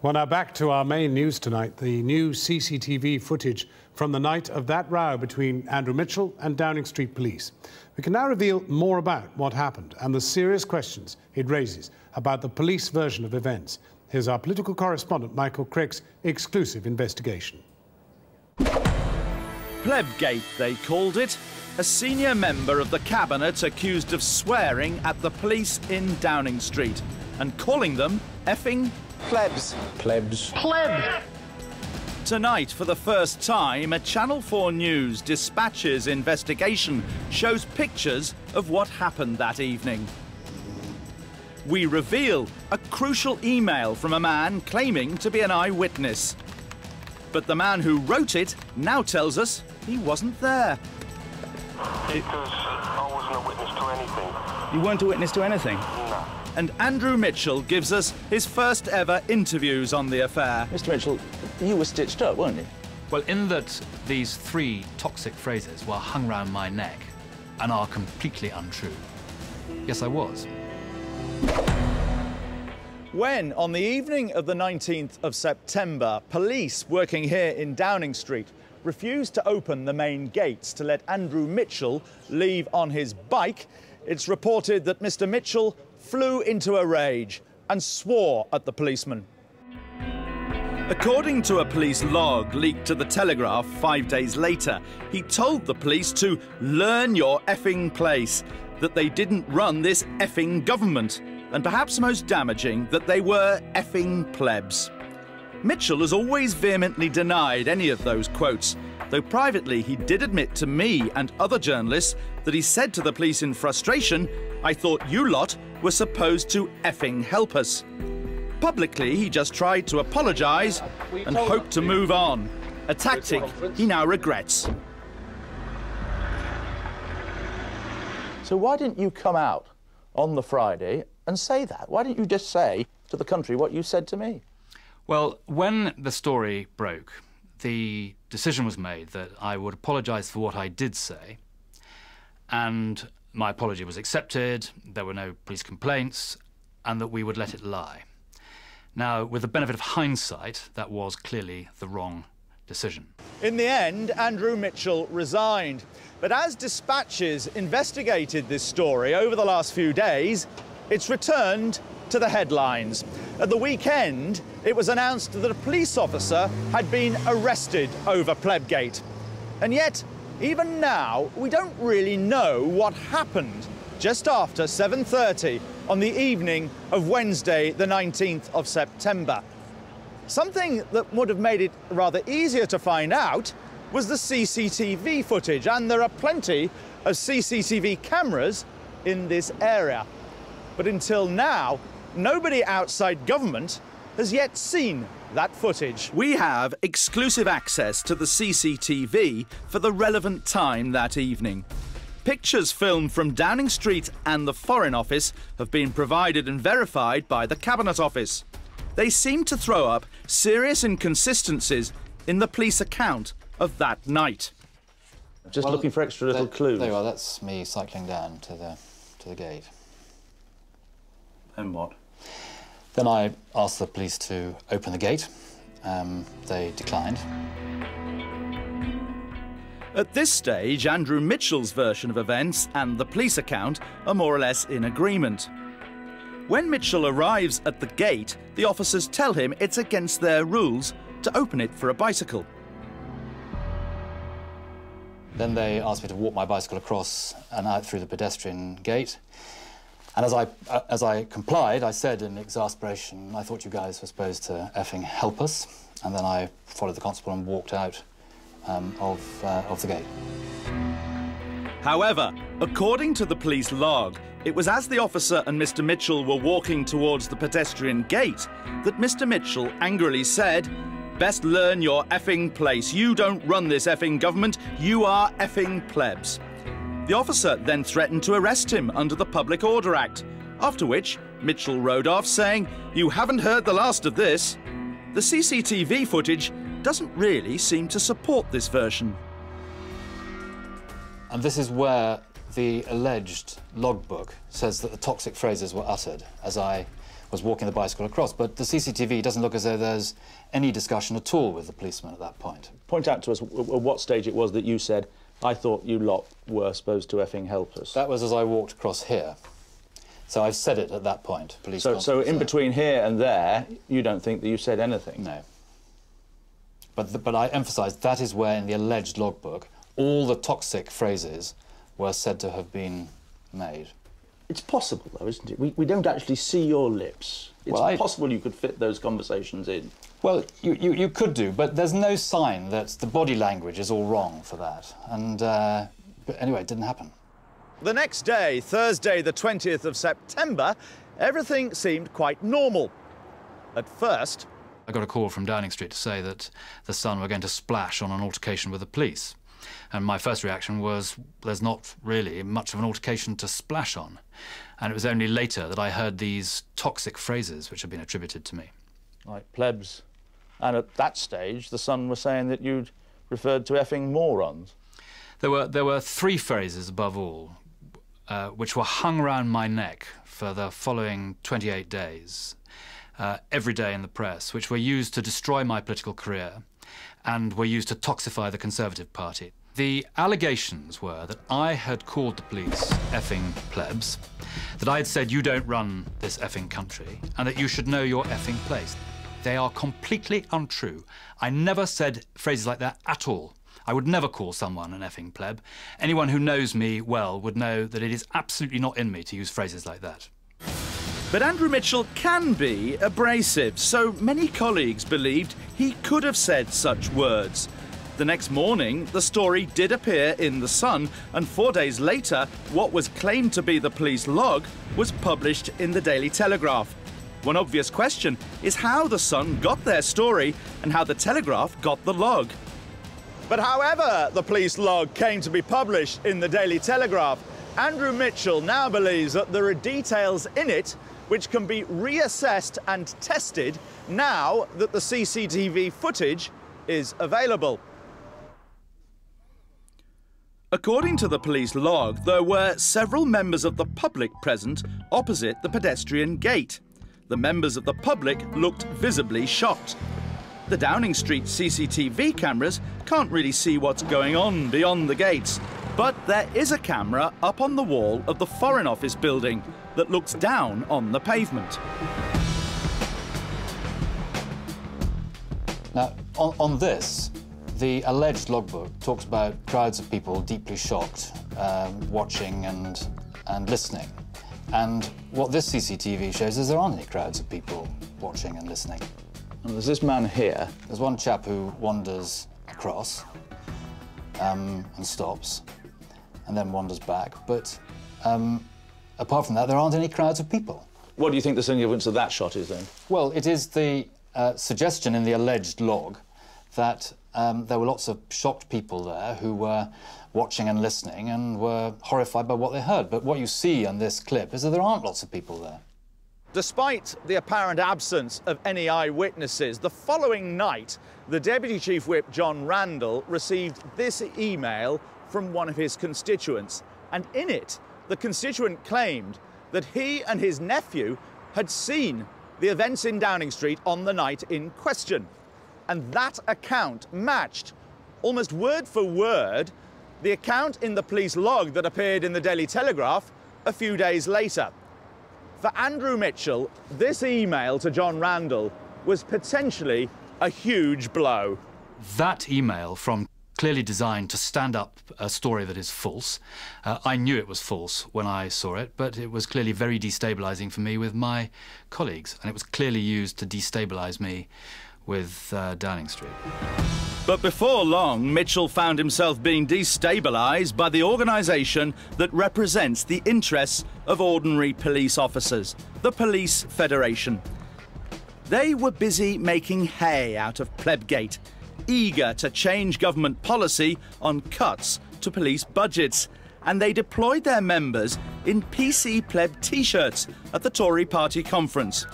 Well, now back to our main news tonight, the new CCTV footage from the night of that row between Andrew Mitchell and Downing Street Police. We can now reveal more about what happened and the serious questions it raises about the police version of events. Here's our political correspondent Michael Crick's exclusive investigation. Plebgate, they called it. A senior member of the cabinet accused of swearing at the police in Downing Street and calling them effing plebs. Plebs. Pleb. Tonight, for the first time, a Channel 4 News Dispatches investigation shows pictures of what happened that evening. We reveal a crucial email from a man claiming to be an eyewitness. But the man who wrote it now tells us he wasn't there. Because I wasn't a witness to anything. You weren't a witness to anything? No. And Andrew Mitchell gives us his first ever interviews on the affair. Mr. Mitchell, you were stitched up, weren't you? Well, in that these three toxic phrases were hung round my neck and are completely untrue. Yes, I was. When, on the evening of the 19th of September, police working here in Downing Street refused to open the main gates to let Andrew Mitchell leave on his bike, it's reported that Mr. Mitchell flew into a rage and swore at the policeman. According to a police log leaked to the Telegraph 5 days later, he told the police to learn your effing place, that they didn't run this effing government, and perhaps most damaging, that they were effing plebs. Mitchell has always vehemently denied any of those quotes, though privately he did admit to me and other journalists that he said to the police in frustration, "I thought you lot were supposed to effing help us." Publicly, he just tried to apologise and hoped to move on, a tactic he now regrets. So why didn't you come out on the Friday and say that? Why didn't you just say to the country what you said to me? Well, when the story broke, the decision was made that I would apologise for what I did say, and my apology was accepted, there were no police complaints, and that we would let it lie. Now, with the benefit of hindsight, that was clearly the wrong decision. In the end, Andrew Mitchell resigned. But as Dispatches investigated this story over the last few days, it's returned to the headlines. At the weekend, it was announced that a police officer had been arrested over Plebgate. And yet, even now, we don't really know what happened just after 7:30 on the evening of Wednesday, the 19th of September. Something that would have made it rather easier to find out was the CCTV footage, and there are plenty of CCTV cameras in this area. But until now, nobody outside government has yet seen that footage. We have exclusive access to the CCTV for the relevant time that evening. Pictures filmed from Downing Street and the Foreign Office have been provided and verified by the Cabinet Office. They seem to throw up serious inconsistencies in the police account of that night. Just looking for extra little clues. There you are, that's me cycling down to the gate. And what? Then I asked the police to open the gate. They declined. At this stage, Andrew Mitchell's version of events and the police account are more or less in agreement. When Mitchell arrives at the gate, the officers tell him it's against their rules to open it for a bicycle. Then they asked me to walk my bicycle across and out through the pedestrian gate. And as I complied, I said in exasperation, I thought you guys were supposed to effing help us. And then I followed the constable and walked out of the gate. However, according to the police log, it was as the officer and Mr. Mitchell were walking towards the pedestrian gate that Mr. Mitchell angrily said, "Best learn your effing place. You don't run this effing government. You are effing plebs." The officer then threatened to arrest him under the Public Order Act, after which Mitchell rode off saying, "You haven't heard the last of this." The CCTV footage doesn't really seem to support this version. And this is where the alleged logbook says that the toxic phrases were uttered as I was walking the bicycle across. But the CCTV doesn't look as though there's any discussion at all with the policeman at that point. Point out to us at what stage it was that you said, I thought you lot were supposed to effing help us. That was as I walked across here. So I've said it at that point. Police so in between here and there, you don't think that you said anything? No. But I emphasise that is where, in the alleged logbook, all the toxic phrases were said to have been made. It's possible, though, isn't it? We don't actually see your lips. It's possible you could fit those conversations in. Well, you could do, but there's no sign that the body language is all wrong for that. And but anyway, it didn't happen. The next day, Thursday, the 20th of September, everything seemed quite normal. At first, I got a call from Downing Street to say that the Sun were going to splash on an altercation with the police. And my first reaction was, there's not really much of an altercation to splash on. And it was only later that I heard these toxic phrases which have been attributed to me. Like plebs. And at that stage, the Sun was saying that you'd referred to effing morons. There were three phrases above all, which were hung around my neck for the following 28 days, every day in the press, which were used to destroy my political career and were used to toxify the Conservative Party. The allegations were that I had called the police effing plebs, that I had said you don't run this effing country, and that you should know your effing place. They are completely untrue. I never said phrases like that at all. I would never call someone an effing pleb. Anyone who knows me well would know that it is absolutely not in me to use phrases like that. but Andrew Mitchell can be abrasive, so many colleagues believed he could have said such words. The next morning, the story did appear in The Sun, and 4 days later, what was claimed to be the police log was published in the Daily Telegraph. One obvious question is how The Sun got their story and how the Telegraph got the log. But however the police log came to be published in the Daily Telegraph, Andrew Mitchell now believes that there are details in it which can be reassessed and tested now that the CCTV footage is available. According to the police log, there were several members of the public present opposite the pedestrian gate. The members of the public looked visibly shocked. The Downing Street CCTV cameras can't really see what's going on beyond the gates, but there is a camera up on the wall of the Foreign Office building that looks down on the pavement. Now, on this, the alleged logbook talks about crowds of people deeply shocked, watching and listening. And what this CCTV shows is there aren't any crowds of people watching and listening. And there's this man here. There's one chap who wanders across and stops and then wanders back. But apart from that, there aren't any crowds of people. What do you think the significance of that shot is, then? Well, it is the suggestion in the alleged log that there were lots of shocked people there who were watching and listening and were horrified by what they heard. But what you see on this clip is that there aren't lots of people there. Despite the apparent absence of any eyewitnesses, the following night, the Deputy Chief Whip, John Randall, received this email from one of his constituents. And in it, the constituent claimed that he and his nephew had seen the events in Downing Street on the night in question. And that account matched, almost word for word, the account in the police log that appeared in the Daily Telegraph a few days later. For Andrew Mitchell, this email to John Randall was potentially a huge blow. That email, from clearly designed to stand up a story that is false, I knew it was false when I saw it, but it was clearly very destabilising for me with my colleagues, and it was clearly used to destabilise me with Downing Street. But before long, Mitchell found himself being destabilised by the organisation that represents the interests of ordinary police officers, the Police Federation. They were busy making hay out of plebgate, eager to change government policy on cuts to police budgets, and they deployed their members in PC pleb T-shirts at the Tory party conference.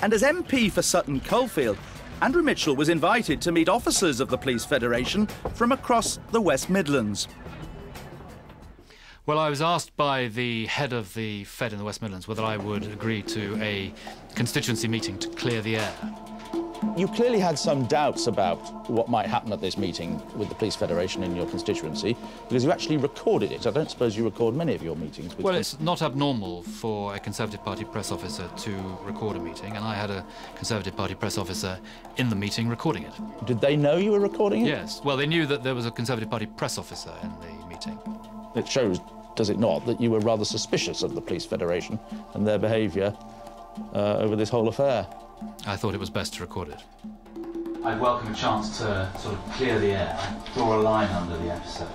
And as MP for Sutton Coldfield, Andrew Mitchell was invited to meet officers of the Police Federation from across the West Midlands. Well, I was asked by the head of the Fed in the West Midlands whether I would agree to a constituency meeting to clear the air. You clearly had some doubts about what might happen at this meeting with the Police Federation in your constituency, because you actually recorded it. I don't suppose you record many of your meetings. Well, it's not abnormal for a Conservative Party press officer to record a meeting, and I had a Conservative Party press officer in the meeting recording it. Did they know you were recording it? Yes. Well, they knew that there was a Conservative Party press officer in the meeting. It shows, does it not, that you were rather suspicious of the Police Federation and their behaviour over this whole affair. I thought it was best to record it. I'd welcome a chance to sort of clear the air, draw a line under the episode.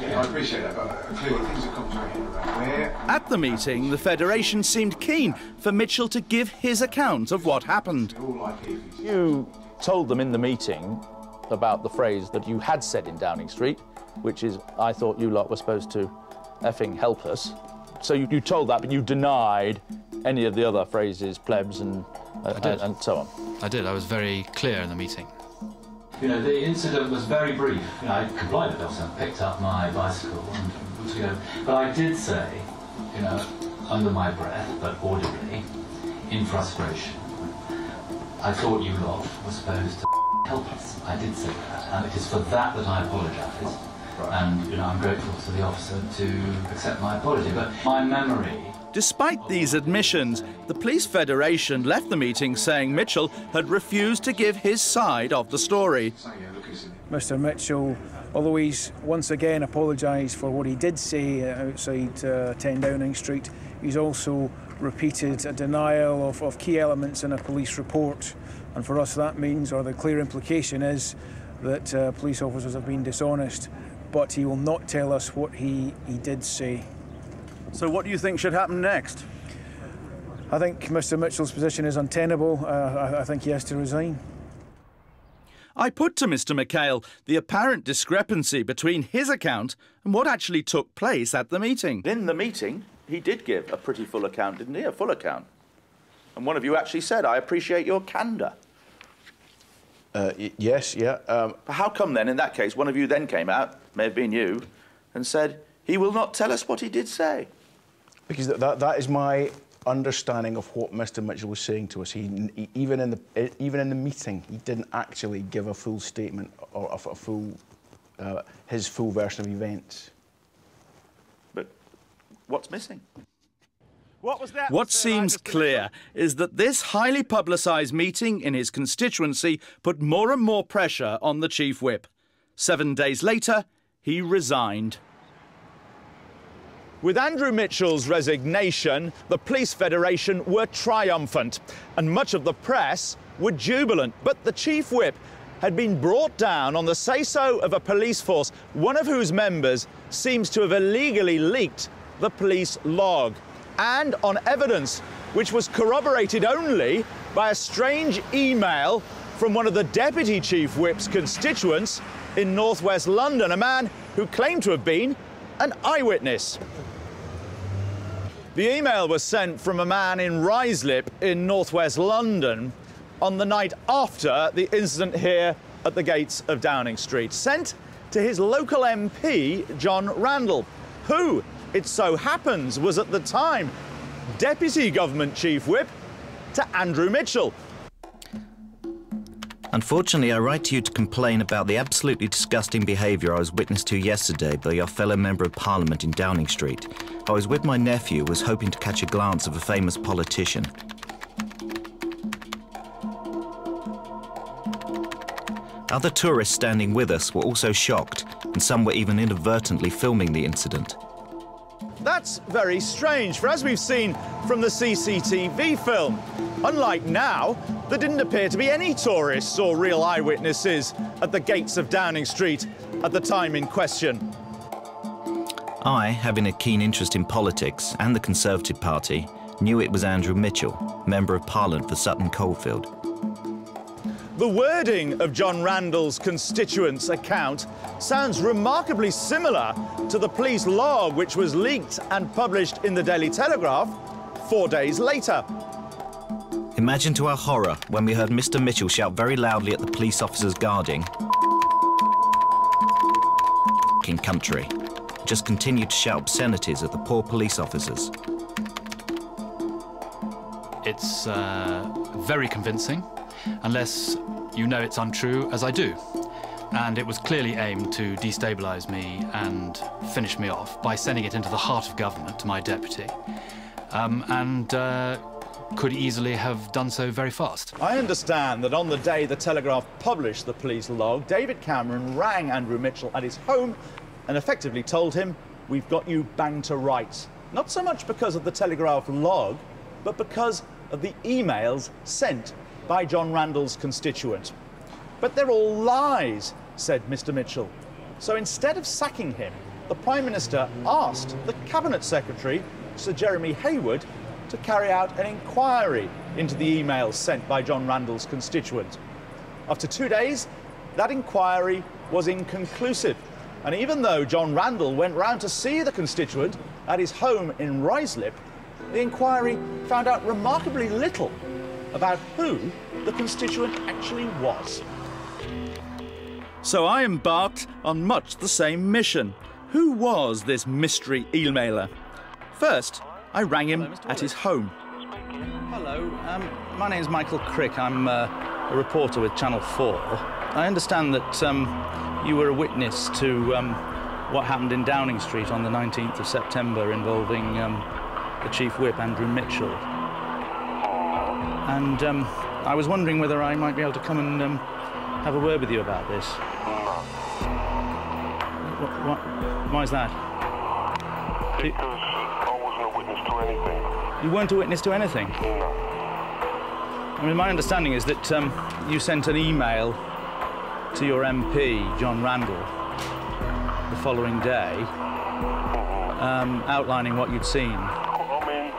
Yeah, I appreciate that, but clearly things have come to a head around where... At the meeting, the Federation seemed keen for Mitchell to give his account of what happened. You told them in the meeting about the phrase that you had said in Downing Street, which is, I thought you lot were supposed to effing help us. So you told that, but you denied any of the other phrases, plebs and so on. I did. I was very clear in the meeting. You know, the incident was very brief. You know, I complied with it and picked up my bicycle and was to go. But I did say, you know, under my breath, but audibly, in frustration, I thought you lot were supposed to help us. I did say that, and it is for that that I apologise. And, you know, I'm grateful to the officer to accept my apology. But my memory... Despite these admissions, the Police Federation left the meeting saying Mitchell had refused to give his side of the story. Mr Mitchell, although he's once again apologised for what he did say outside 10 Downing Street, he's also repeated a denial of key elements in a police report. And for us that means, or the clear implication is, that police officers have been dishonest, but he will not tell us what he did say. So what do you think should happen next? I think Mr Mitchell's position is untenable. I think he has to resign. I put to Mr McHale the apparent discrepancy between his account and what actually took place at the meeting. In the meeting, he did give a pretty full account, didn't he? A full account. And one of you actually said, I appreciate your candour. Yes, yeah. How come then, in that case, one of you then came out, may have been you, and said, he will not tell us what he did say? Because that is my understanding of what Mr Mitchell was saying to us. He even in the meeting, he didn't actually give a full statement or a full his full version of events. But what's missing? What seems clear is that this highly publicised meeting in his constituency put more and more pressure on the Chief Whip. 7 days later, he resigned. With Andrew Mitchell's resignation, the Police Federation were triumphant, and much of the press were jubilant. But the Chief Whip had been brought down on the say-so of a police force, one of whose members seems to have illegally leaked the police log, and on evidence which was corroborated only by a strange email from one of the Deputy Chief Whip's constituents in northwest London, a man who claimed to have been an eyewitness. The email was sent from a man in Ruislip in northwest London on the night after the incident here at the gates of Downing Street, sent to his local MP, John Randall, who, it so happens, was at the time Deputy Government Chief Whip to Andrew Mitchell. Unfortunately, I write to you to complain about the absolutely disgusting behaviour I was witness to yesterday by your fellow Member of Parliament in Downing Street. I was with my nephew, was hoping to catch a glance of a famous politician. Other tourists standing with us were also shocked, and some were even inadvertently filming the incident. That's very strange, for as we've seen from the CCTV film, unlike now, there didn't appear to be any tourists or real eyewitnesses at the gates of Downing Street at the time in question. I, having a keen interest in politics and the Conservative Party, knew it was Andrew Mitchell, Member of Parliament for Sutton Coldfield. The wording of John Randall's constituents' account sounds remarkably similar to the police log which was leaked and published in the Daily Telegraph 4 days later. Imagine to our horror when we heard Mr Mitchell shout very loudly at the police officers guarding "in country," just continued to shout obscenities at the poor police officers. It's very convincing, unless you know it's untrue, as I do. And it was clearly aimed to destabilise me and finish me off by sending it into the heart of government to my deputy, and could easily have done so very fast. I understand that on the day the Telegraph published the police log, David Cameron rang Andrew Mitchell at his home and effectively told him, "We've got you banged to rights." Not so much because of the Telegraph log, but because of the emails sent by John Randall's constituent. "But they're all lies," said Mr. Mitchell. So instead of sacking him, the Prime Minister asked the Cabinet Secretary, Sir Jeremy Hayward, to carry out an inquiry into the emails sent by John Randall's constituent. After 2 days, that inquiry was inconclusive. And even though John Randall went round to see the constituent at his home in Ruislip, the inquiry found out remarkably little about who the constituent actually was. So I embarked on much the same mission. Who was this mystery emailer? First, I rang him at his home. Hello, my name's Michael Crick. I'm a reporter with Channel 4. I understand that you were a witness to what happened in Downing Street on the 19th of September involving the Chief Whip, Andrew Mitchell. And I was wondering whether I might be able to come and have a word with you about this. Why is that? Because I wasn't a witness to anything. You weren't a witness to anything? No. I mean, my understanding is that you sent an email to your MP, John Randall, the following day, outlining what you'd seen. I mean,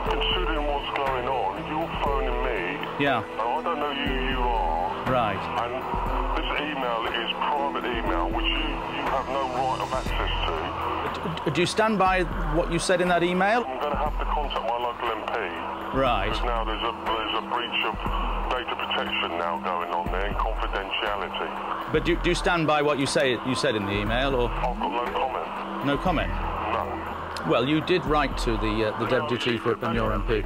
considering what's going on, you're phoning me. Yeah. And I don't know who you are. Right. And this email is private email, which you have no right of access to. Do you stand by what you said in that email? I'm going to have to contact my local MP. Right. Because now there's a breach of data protection now going on there and confidentiality. But do you stand by what you said in the email, or? I've got no comment. No comment? No. Well, you did write to the Deputy Chief Whip and your MP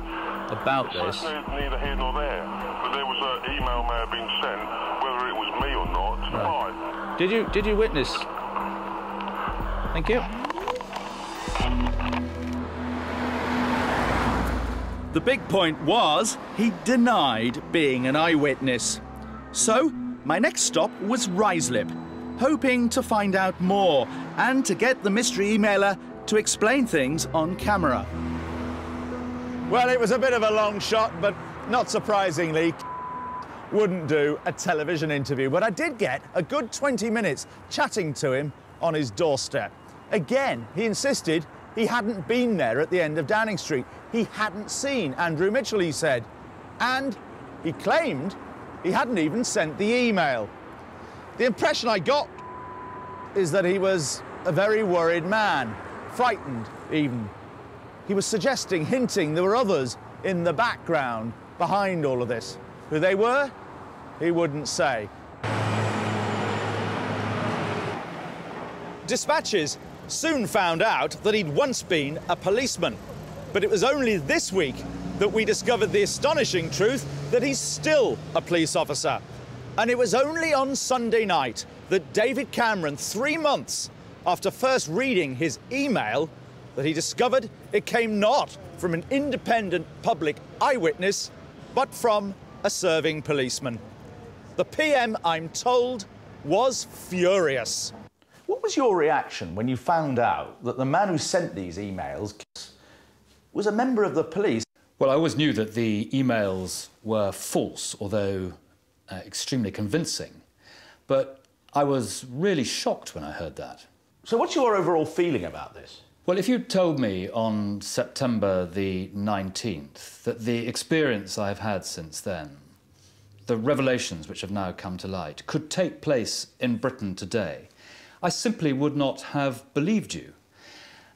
about this. Neither here nor there. But there was an email may have been sent, whether it was me or not. Right. Did you witness? Thank you. The big point was he denied being an eyewitness. So my next stop was Ruislip, hoping to find out more and to get the mystery emailer to explain things on camera. Well, it was a bit of a long shot, but not surprisingly, wouldn't do a television interview. But I did get a good 20 minutes chatting to him on his doorstep. Again, he insisted he hadn't been there at the end of Downing Street. He hadn't seen Andrew Mitchell, he said. And he claimed he hadn't even sent the email. The impression I got is that he was a very worried man, frightened even. He was suggesting, hinting there were others in the background behind all of this. Who they were, he wouldn't say. Dispatches soon found out that he'd once been a policeman. But it was only this week that we discovered the astonishing truth that he's still a police officer. And it was only on Sunday night that David Cameron, 3 months after first reading his email, that he discovered it came not from an independent public eyewitness, but from a serving policeman. The PM, I'm told, was furious. What was your reaction when you found out that the man who sent these emails was a member of the police? Well, I always knew that the emails were false, although extremely convincing. But I was really shocked when I heard that. So what's your overall feeling about this? Well, if you'd told me on September the 19th that the experience I've had since then, the revelations which have now come to light, could take place in Britain today, I simply would not have believed you.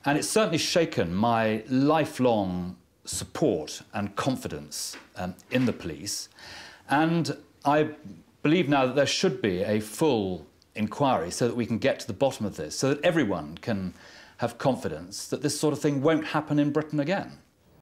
And it's certainly shaken my lifelong support and confidence in the police. And I believe now that there should be a full inquiry so that we can get to the bottom of this, so that everyone can have confidence that this sort of thing won't happen in Britain again?